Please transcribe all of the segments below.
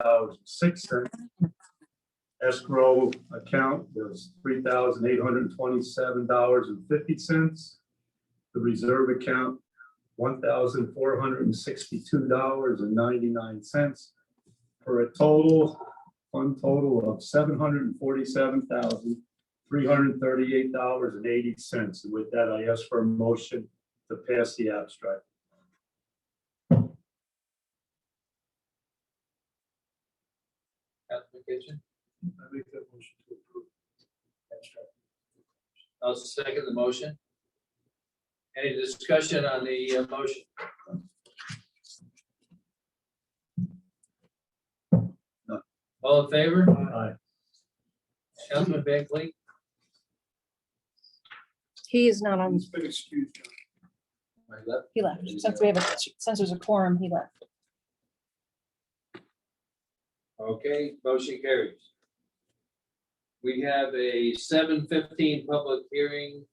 $1,000.06. Escrow account was $3,827.50. The reserve account, $1,462.99, for a fund total of $747,338.80. And with that, I ask for a motion to pass the abstract. Application. I make that motion to approve. Abstract. I'll second the motion. Any discussion on the motion? No. All in favor? Aye. Councilman Van Cleef? He is not on, He's been excused. My left. he left. Since there's a quorum, he left. Okay, motion carries. We have a 7:15 public hearing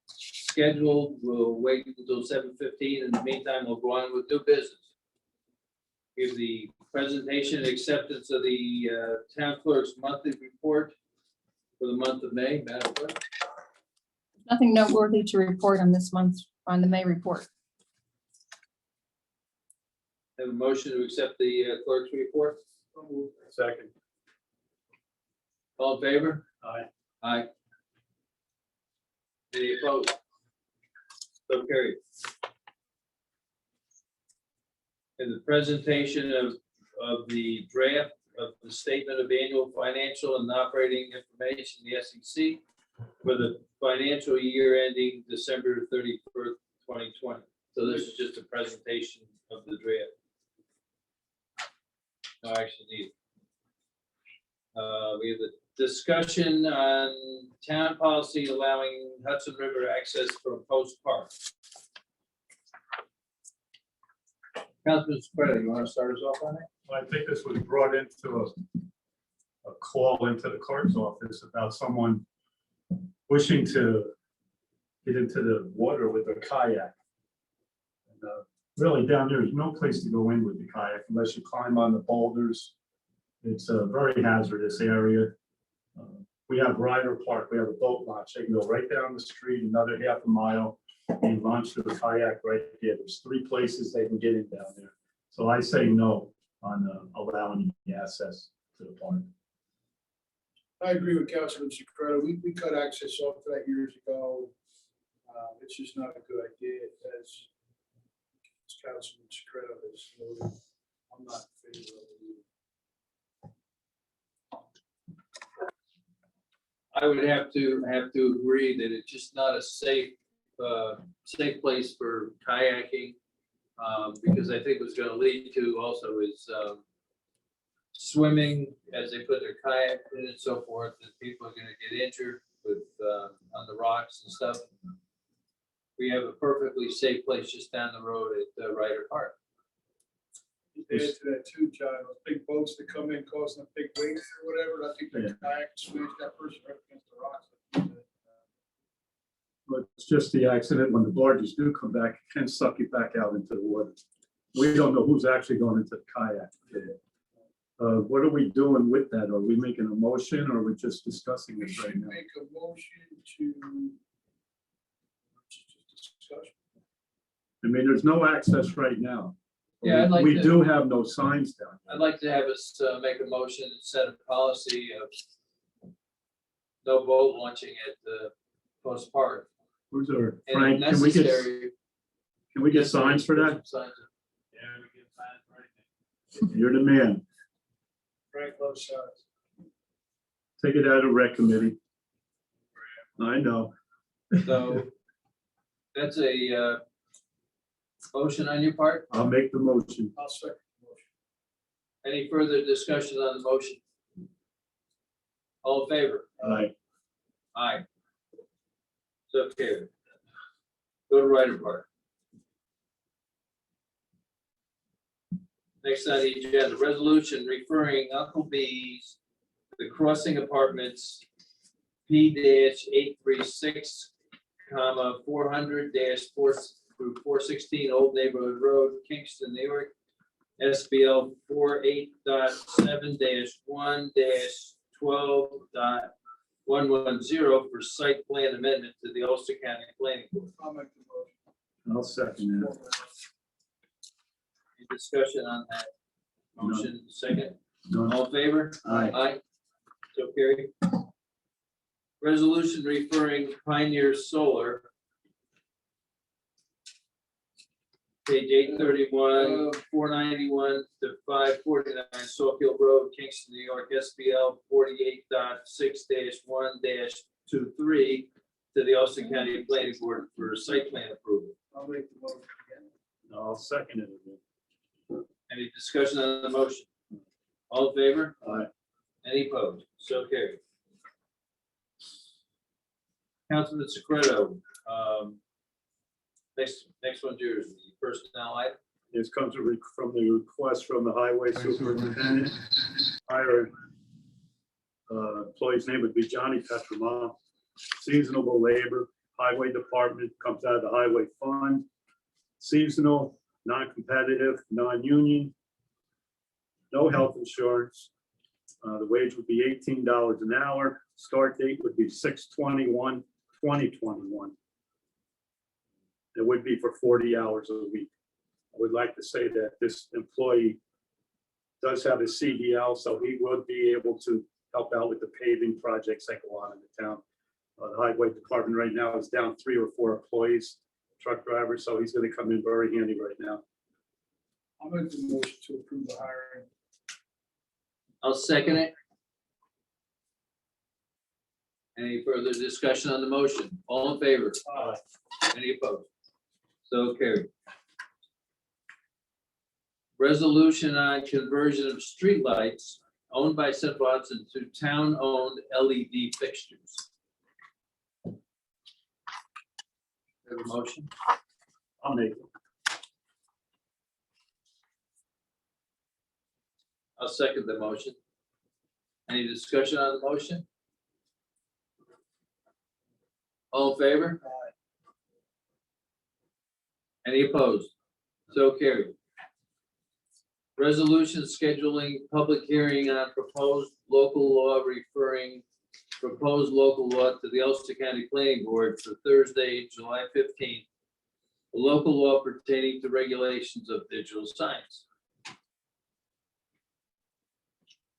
scheduled. We'll wait until 7:15. In the meantime, we'll go on with new business. Give the presentation and acceptance of the town clerk's monthly report for the month of May. Madam Clerk. Nothing noteworthy to report on this month, on the May report. Have a motion to accept the clerk's report. Second. All in favor? Aye. Aye. Any opposed? So carried. In the presentation of the draft of the statement of annual financial and operating information, the SEC, for the financial year ending December 31st, 2020. So this is just a presentation of the draft. No action needed. We have the discussion on town policy allowing Hudson River access from Post Park. Councilman Spread, you want to start us off on that? Well, I think this was brought into a call into the clerk's office about someone wishing to get into the water with a kayak. And, really down there is no place to go in with the kayak unless you climb on the boulders. It's a very hazardous area. We have Ryder Park, we have a boat launch. They can go right down the street, another half a mile, and launch the kayak right there. There's 3 places they can get in down there. So I say no on allowing the access to the park. I agree with Councilman Secreto. We cut access off to that years ago. It's just not a good idea, as Councilman Secreto has noted. I'm not in favor of it. I would have to agree that it's just not a safe place for kayaking, because I think what's going to lead to also is swimming as they put their kayak in and so forth, that people are going to get injured with on the rocks and stuff. We have a perfectly safe place just down the road at Ryder Park. Add to that too, John, those big boats that come in causing a big wave or whatever, I think the kayak smashed that person right against the rocks. But it's just the accident when the barges do come back, it can suck you back out into the water. We don't know who's actually going into the kayak. What are we doing with that? Are we making a motion or are we just discussing We it right should now? make a motion to discuss. I mean, there's no access right now. Yeah, I'd like We to- do have no signs down there. I'd like to have us make a motion and set a policy of no boat launching at the Post Park. Who's our, And Frank, if can we necessary. get signs for that? Signs. Yeah, we get signs for anything. You're the man. Frank loves signs. Take it out of rec committee. I know. So that's a motion on your part. I'll make the motion. I'll second the motion. Any further discussion on the motion? All in favor? Aye. Aye. So carried. Go to Ryder Park. Next on the agenda, resolution referring Uncle B's, the Crossing Apartments, P-836, 400-4 through 416 Old Neighborhood Road, Kingston, New York, SBL 48.7-1-12.110 for site plan amendment to the Ulster County Planning Board. I'll make the motion. I'll second that. Any discussion on that? Motion, second, No, all in favor? Aye. Aye. So carried. Resolution referring Pioneer Solar. Page 831, 491 to 549 Sawkill Road, Kingston, New York, SBL 48.6-1-23 to the Austin County Planning Board for site plan approval. I'll make the motion again. I'll second it again. Any discussion on the motion? All in favor? Aye. Any opposed? So carried. Councilman Secreto, next one's yours, the personnel item. This comes from the request from the highway superintendent. Hire employee's name would be Johnny Petramon. Seasonal labor, highway department, comes out of the highway fund. Seasonal, non-competitive, non-union. No health insurance. The wage would be $18 an hour. Start date would be 6/21/2021. It would be for 40 hours a week. I would like to say that this employee does have a CDL, so he would be able to help out with the paving projects that go on in the town. The highway department right now is down 3 or 4 employees, truck drivers, so he's gonna come in very handy right now. I'll make the motion to approve the hiring. I'll second it. Any further discussion on the motion? All in favor? Aye. Any opposed? So carried. Resolution on conversion of streetlights owned by Central Hudson to town-owned LED fixtures. Have a motion? I'll make it. I'll second the motion. Any discussion on the motion? All in favor? Any opposed? So carried. Resolution scheduling public hearing on proposed local law referring proposed local law to the Ulster County Planning Board for Thursday, July 15th. A local law pertaining to regulations of digital signs.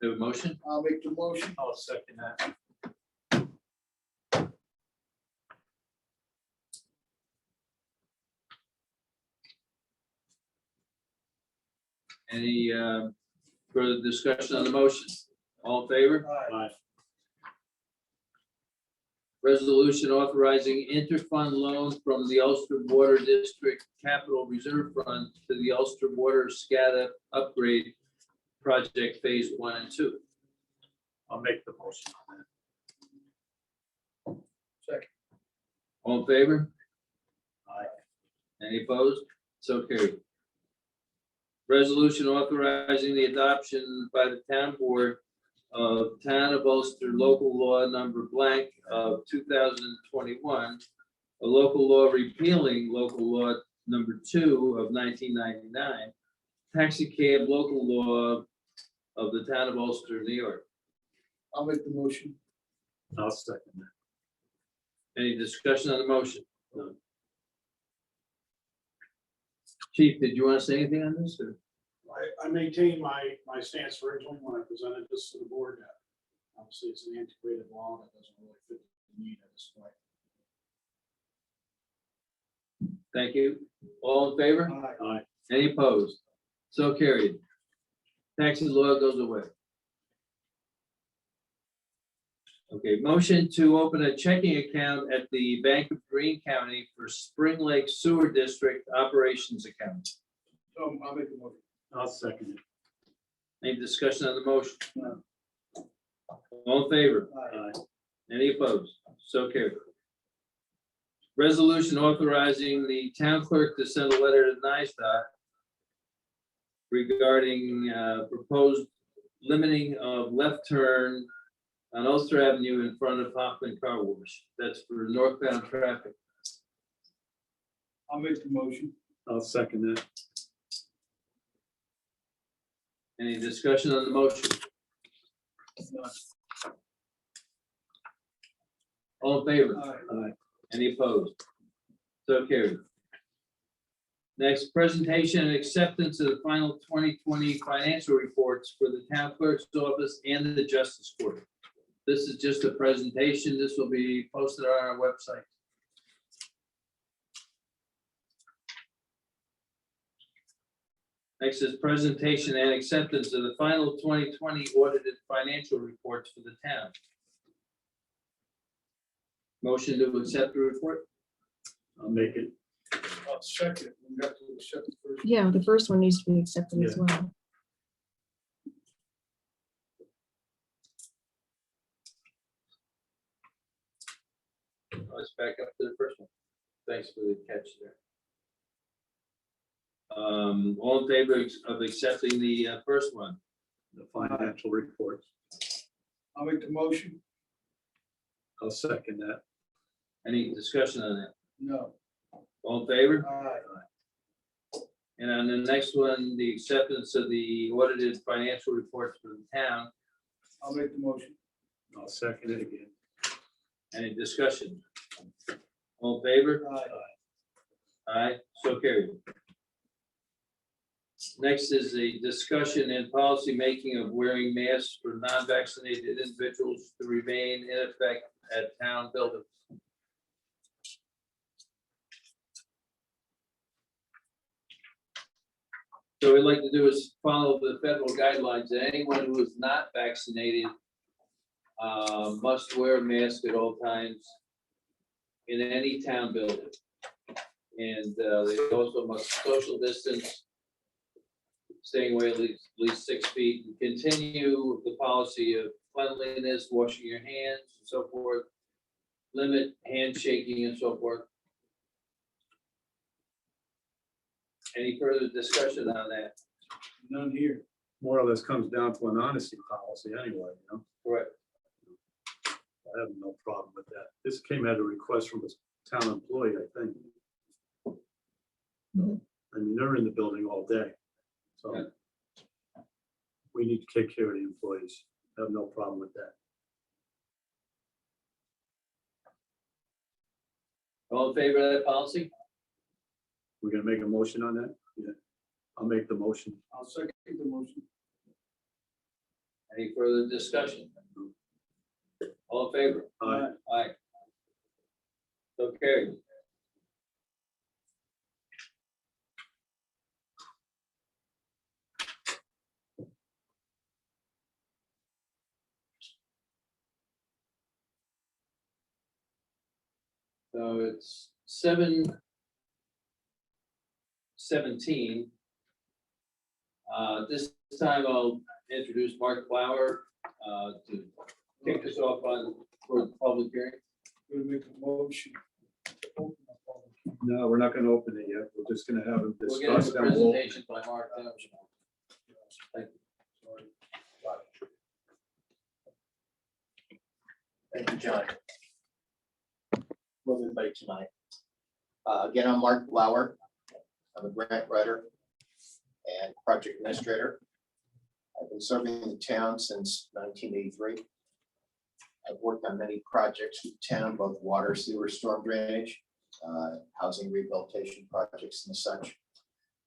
Have a motion? I'll make the motion. I'll second that. Any further discussion on the motion? All in favor? Aye. Resolution authorizing interfund loan from the Ulster Water District Capital Reserve Fund to the Ulster Water SCADA Upgrade Project Phase 1 and 2. I'll make the motion on Second. All in favor? Aye. Any opposed? So carried. Resolution authorizing the adoption by the town board of Town of Ulster Local Law Number blank of 2021, a local law repealing local law number 2 of 1999, taxi cab local law of the Town of Ulster, New York. I'll make the motion. that. I'll second that. Any discussion on the motion? No. Chief, did you want to say anything on this? Or? I maintain my stance originally when I presented this to the board. That obviously, it's an antiquated law that doesn't really fit the need at this point. Thank you. All in favor? Aye. Any opposed? So carried. Taxi law goes away. Okay, motion to open a checking account at the Bank of Greene County for Spring Lake Sewer District Operations Account. So I'll make the motion. I'll second it. Any discussion on the motion? No. All in favor? Aye. Any opposed? So carried. Resolution authorizing the town clerk to send a letter to NISDOT regarding proposed limiting of left turn on Ulster Avenue in front of Hoffman Car Wash. That's for northbound traffic. I'll make the motion. I'll second that. Any discussion on the motion? All in favor? Aye. Any opposed? So carried. Next, presentation and acceptance of the final 2020 financial reports for the town clerk's office and the justice court. This is just a presentation. This will be posted on our website. Next is presentation and acceptance of the final 2020 audited financial reports for the town. Motion to accept the report? I'll make it. I'll second. We have to accept the first. Yeah, the first one needs to be accepted as well. Let's back up to the first one. Thanks for the catch there. All in favor of accepting the first one? The financial reports. I'll make the motion. I'll second that. Any discussion on that? No. All in favor? Aye. And on the next one, the acceptance of the audited financial reports for the town. I'll make the motion. I'll second it again. Any discussion? All in favor? Aye. Aye, so carried. Next is a discussion and policy making of wearing masks for non-vaccinated individuals to remain in effect at town buildings. So what we'd like to do is follow the federal guidelines that anyone who is not vaccinated must wear a mask at all times in any town building. And they also must social distance, staying away at least 6 feet, and continue the policy of cleanliness, washing your hands and so forth, limit handshaking and so forth. Any further discussion on that? None here. More or less comes down to an honesty policy anyway, you know? Correct. I have no problem with that. This came at a request from a town employee, I think. Mhm. I mean, they're in the building all day, so Yeah. we need to take care of the employees. I have no problem with that. All in favor of that policy? We're gonna make a motion on that? Yeah. I'll make the motion. I'll second the motion. Any further discussion? All in favor? Aye. Aye. So carried. So it's 7:17. This time I'll introduce Mark Flower to kick us off for the public hearing. We'll make a motion. Open the public hearing. No, we're not gonna open it yet. We're just gonna have them We'll get discuss a them. We'll- presentation by Mark. Thank you. Sorry. Thank you, John. Hello, everybody tonight. Again, I'm Mark Lauer. I'm a grant writer and project administrator. I've been serving the town since 1983. I've worked on many projects with the town, both water, sewer, storm drainage, housing rehabilitation projects and such.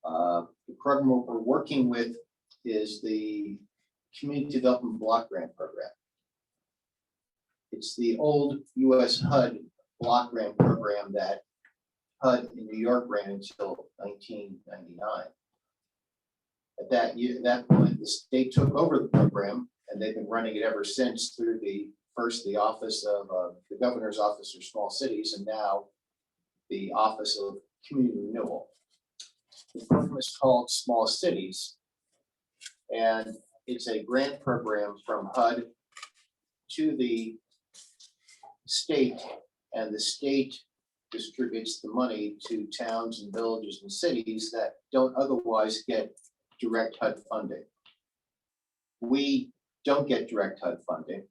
The program we're working with is the Community Development Block Grant Program. It's the old US HUD block grant program that HUD in New York ran until 1999. At that point, the state took over the program, and they've been running it ever since through the office of the governor's office for small cities, and now the office of community renewal. The program is called Small Cities, and it's a grant program from HUD to the state, and the state distributes the money to towns and villages and cities that don't otherwise get direct HUD funding. We don't get direct HUD funding.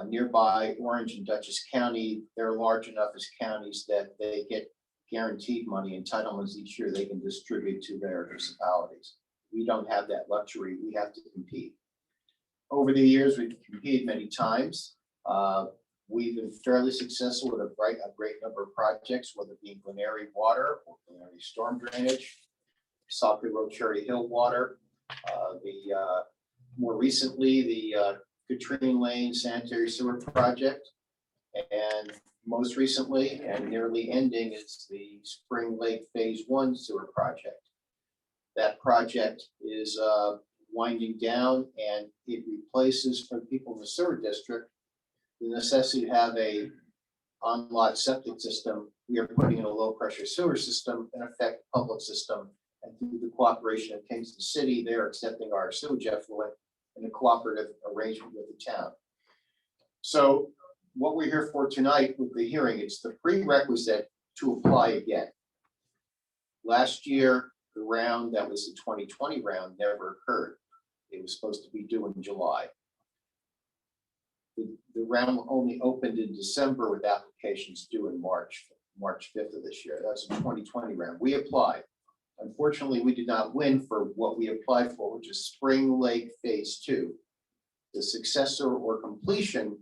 Nearby Orange and Dutchess County, they're large enough as counties that they get guaranteed money entitlements each year they can distribute to their municipalities. we don't have that luxury. We have to compete. Over the years, we've competed many times. We've been fairly successful with a great number of projects, whether it be Glen water or Glen storm drainage, Saukey Road Cherry Hill water, more recently, the Katrine Lane sanitary sewer project. And most recently and nearly ending is the Spring Lake Phase 1 sewer project. That project is winding down, and it replaces for people in the sewer district the necessity to have a on-lot septic system. We are putting in a low-pressure sewer system, in effect, public system, and through the cooperation of Kingston City, they're accepting our sewage effluent in a cooperative arrangement with the town. So what we're here for tonight with the hearing, it's the prerequisite to apply again. Last year, the round that was the 2020 round never occurred. It was supposed to be due in July. The round only opened in December with applications due in March 5th of this year. That's a 2020 round. We applied. Unfortunately, we did not win for what we applied for, which is Spring Lake Phase 2, the successor or completion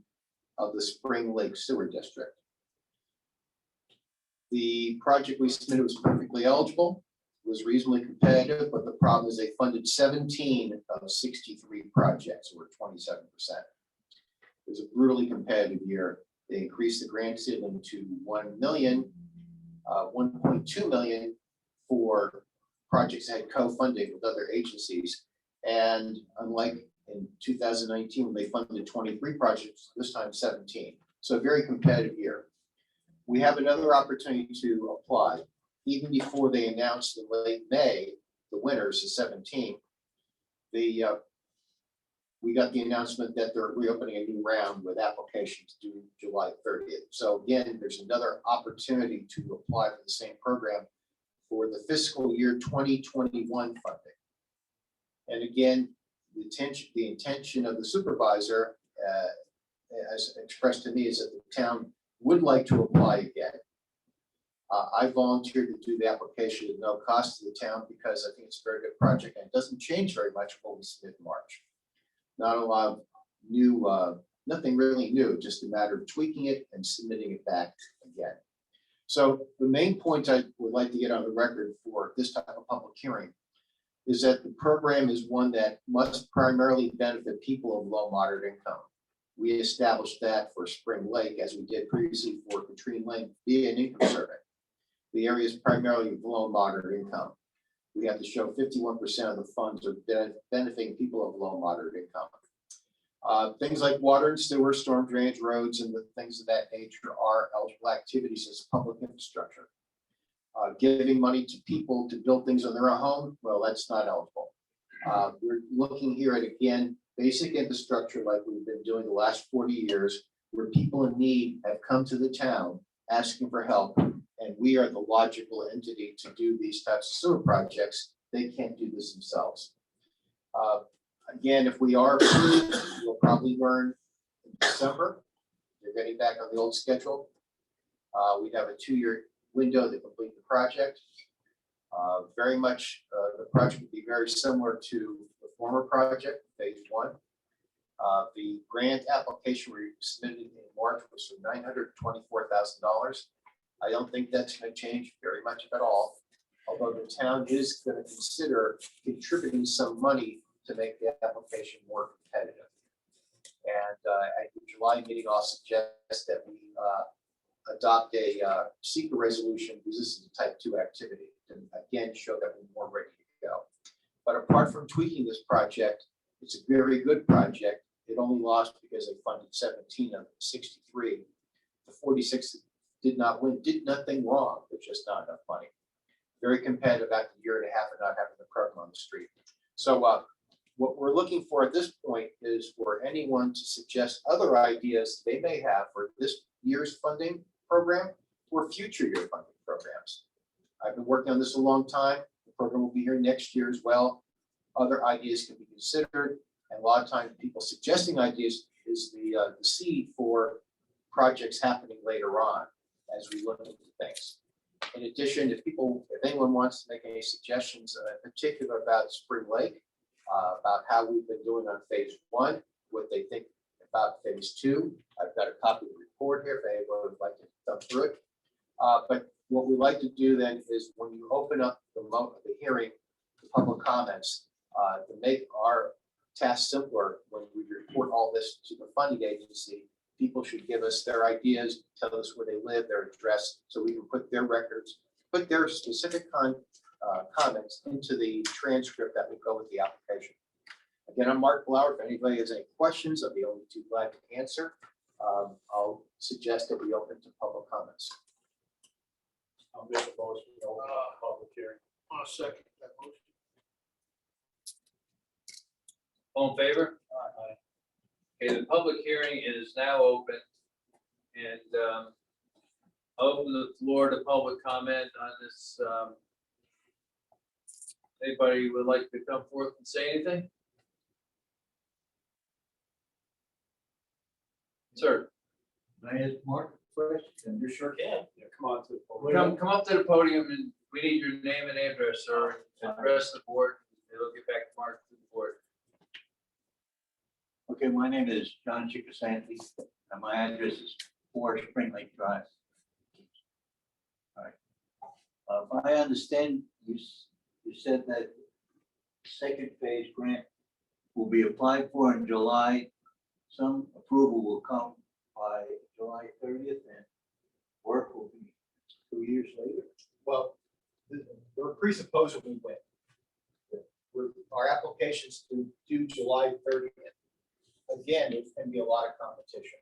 of the Spring Lake Sewer District. The project we submitted was perfectly eligible, was reasonably competitive, but the problem is they funded 17 of 63 projects, or 27%. It was a brutally competitive year. They increased the grant ceiling to 1 million, 1.2 million for projects that had co-funding with other agencies. And unlike in 2019, when they funded 23 projects, this time 17. So a very competitive year. We have another opportunity to apply. Even before they announced in late May, the winners, the 17, we got the announcement that they're reopening a new round with applications due July 30th. So again, there's another opportunity to apply for the same program for the fiscal year 2021 funding. And again, the intention of the supervisor, as expressed to me, is that the town would like to apply again. I volunteered to do the application at no cost to the town because I think it's a very good project and it doesn't change very much from what we submitted in March. Not a lot of new, nothing really new, just a matter of tweaking it and submitting it back again. So the main point I would like to get on the record for this type of public hearing is that the program is one that must primarily benefit people of low moderate income. We established that for Spring Lake, as we did previously for Katrine Lane, via an income survey. The area is primarily below moderate income. We have to show 51% of the funds are benefiting people of low moderate income. Things like water and sewer, storm drainage, roads, and the things of that nature are eligible activities as public infrastructure. Giving money to people to build things on their own home, well, that's not eligible. We're looking here at, again, basic infrastructure like we've been doing the last 40 years, where people in need have come to the town asking for help, and we are the logical entity to do these types of sewer projects. They can't do this themselves. Again, if we are approved, we'll probably learn in December. They're getting back on the old schedule. We'd have a 2-year window to complete the project. Very much, the project would be very similar to the former project, Phase 1. The grant application we submitted in March was for $924,000. I don't think that's going to change very much at all, although the town is going to consider contributing some money to make the application more competitive. And at the July meeting, I'll suggest that we adopt a secret resolution, because this is a type 2 activity, to again show that we're more ready to go. But apart from tweaking this project, it's a very good project. It only lost because they funded 17 of 63. The 46 did not win, did nothing wrong, there's just not enough money. Very competitive after a year and a half of not having the program on the street. So what we're looking for at this point is for anyone to suggest other ideas they may have for this year's funding program or future year funding programs. I've been working on this a long time. The program will be here next year as well. Other ideas can be considered, and a lot of times people suggesting ideas is the seed for projects happening later on as we look into things. In addition, if anyone wants to make any suggestions, in particular about Spring Lake, about how we've been doing on phase 1, what they think about phase 2, I've got a copy of the report here if anyone would like to thumb through it. But what we like to do then is when you open up the hearing, the public comments, to make our task simpler, when we report all this to the funding agency, people should give us their ideas, tell us where they live, their address, so we can put their records, put their specific comments into the transcript that will go with the application. Again, I'm Mark Blower. If anybody has any questions, I'll be only too glad to answer. I'll suggest that we open to public comments. I'll make a motion to open up the public hearing. I'll second that motion. All in favor? Okay, the public hearing is now open. And I'll open the floor to public comment on this. Anybody would like to come forth and say anything? Sir, Can I ask Mark a question? You sure can. Yeah, come on to the podium. come up to the podium and we need your name and address, sir, and address the board. It'll get back to Mark to the board. Okay, my name is John Chickasanti, and my address is 4 Spring Lake Drive. All right. If I understand, you said that second phase grant will be applied for in July. Some approval will come by July 30th, and work will be 2 years later. Well, we're presupposing we win. Our applications due July 30th. Again, it's going to be a lot of competition.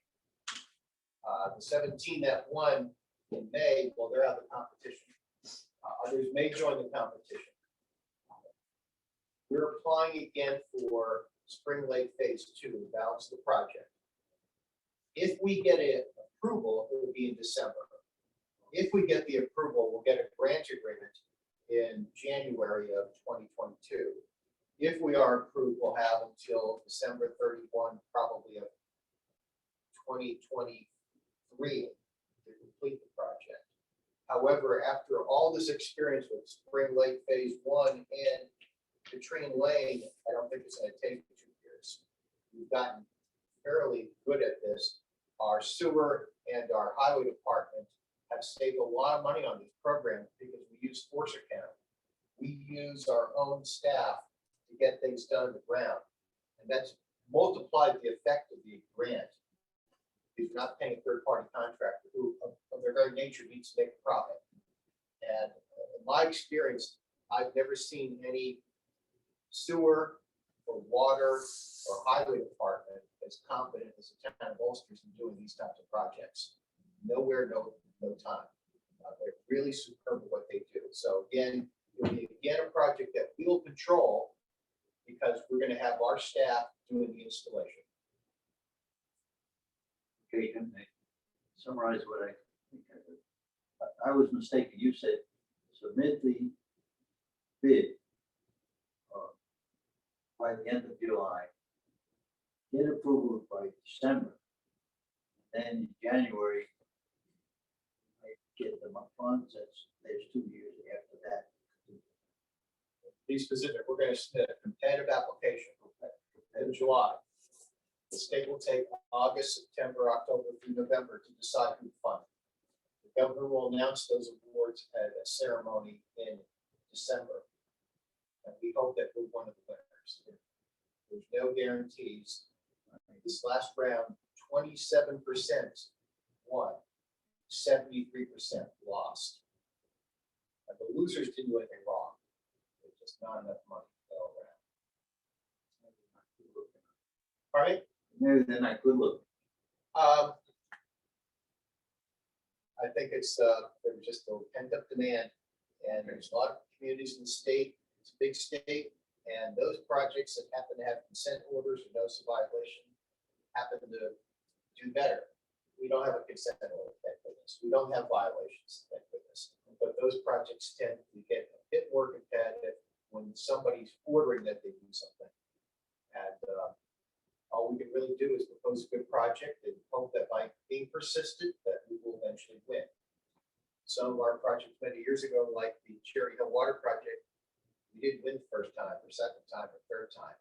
The 17 that won in May, well, they're out of the competition. Others may join the competition. We're applying again for Spring Lake Phase 2, balance the project. If we get an approval, it will be in December. If we get the approval, we'll get a grant agreement in January of 2022. If we are approved, we'll have until December 31, probably of 2023 to complete the project. However, after all this experience with Spring Lake Phase 1 and Katrina Lane, I don't think it's going to take 2 years. We've gotten fairly good at this. Our sewer and our highway department have saved a lot of money on these programs because we use force account. We use our own staff to get things done on the ground. And that's multiplied the effect of the grant. Because you're not paying a third-party contractor who, of their very nature, needs to make a profit. And in my experience, I've never seen any sewer or water or highway department as confident as the town of Ulster's in doing these types of projects. Nowhere, no time. They're really superb at what they do. So again, it'll be again a project that we will control because we're going to have our staff doing the installation. Okay, and I summarize what I think I did. I was mistaken. You said submit the bid by the end of July, get approval by December, then in January, I get the funds. There's 2 years after that. Be specific, we're going to submit a competitive application in July. The state will take August, September, October through November to decide who to fund. The governor will announce those awards at a ceremony in December. And we hope that we're one of the winners. There's no guarantees. This last round, 27% won, 73% lost. And the losers didn't do anything wrong. There's just not enough money to go around. All right. Maybe then I could look. I think it's there was just a pent up demand, and there's a lot of communities in the state. It's a big state, and those projects that happen to have consent orders or notice of violation happen to do better. We don't have a consent order, thank goodness. We don't have violations, thank goodness. But those projects tend to get a bit more competitive when somebody's ordering that they do something. And all we can really do is propose a good project and hope that by being persistent, that we will eventually win. some of our projects many years ago, like the Cherry Hill Water Project, we didn't win first time, or second time, or third time.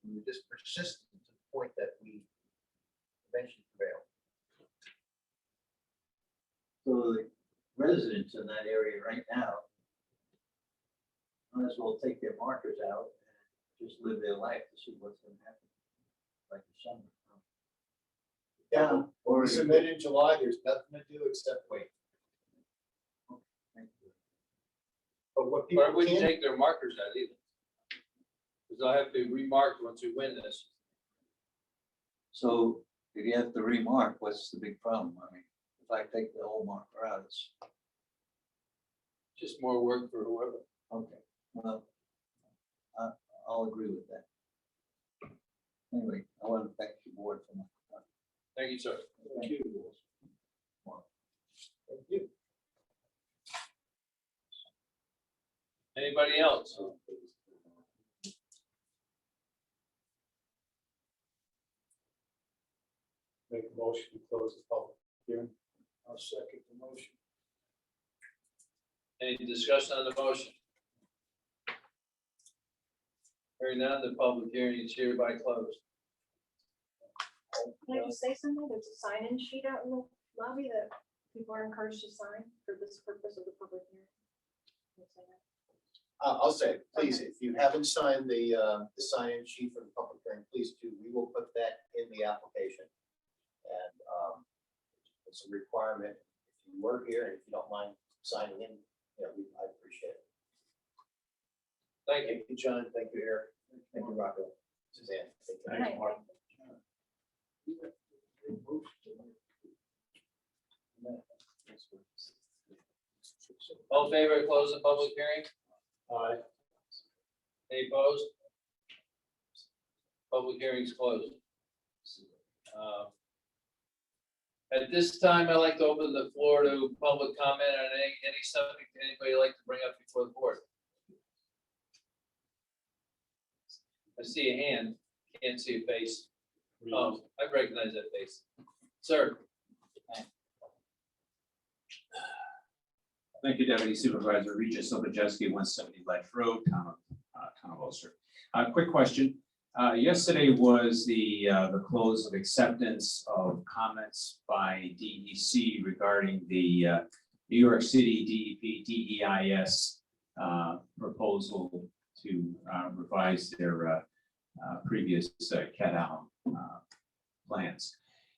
We were just persistent to the point that we eventually prevailed. So the residents in that area right now might as well take their markers out and just live their life to see what's gonna happen. Like the summer. Yeah, Or we submit in July, there's nothing to do except wait. Thank you. But what But people I wouldn't can, take their markers out either. Because they'll have to be remarked once we win this. So if you have to remark, what's the big problem? I mean, if I take the whole marker out, it's, Just more work for whoever. okay, well, I'll agree with that. Anyway, I want to thank the board for my. Thank you, sir. Thank you. thank you. Anybody else? Make a motion to close the public hearing. I'll second the motion. Any discussion on the motion? Hearing none, the public hearing is hereby closed. Can I just say something? There's a sign-in sheet out in the lobby that people are encouraged to sign for this purpose of the public hearing. Can I say that? I'll say, please, if you haven't signed the sign-in sheet for the public hearing, please do. We will put that in the application. And it's a requirement. If you were here and if you don't mind signing in, I appreciate it. Thank you. Thank you, John. Thank you, Eric. Thank you, Rocco. Suzanne. Thank you. Thanks, Mark. All in favor of closing the public hearing? Aye. Any opposed? Public hearing is closed. At this time, I'd like to open the floor to public comment on any subject anybody like to bring up before the board. I see a hand, can't see a face. Oh, I recognize that face. Sir, Thank you, Deputy Supervisor Regis Sobajeski, 170 Ledge Road, town of Ulster. Quick question. Yesterday was the close of acceptance of comments by DEC regarding the New York City DEP DEIS proposal to revise their previous CAT-ALM plans.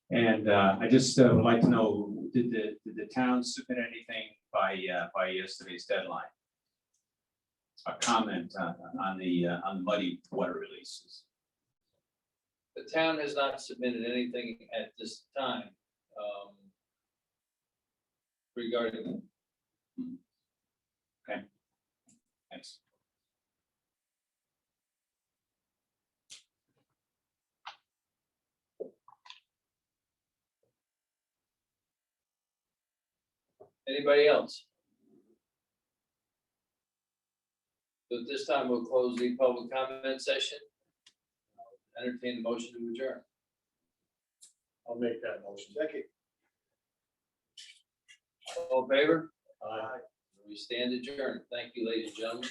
And I just would like to know, did the town submit anything by yesterday's deadline? A comment on the muddy water releases. the town has not submitted anything at this time regarding them. Thanks. Anybody else? So at this time, we'll close the public comment session. Entertain the motion to adjourn. I'll make that motion. Second. All in favor? Aye. We stand adjourned. Thank you, ladies and gentlemen.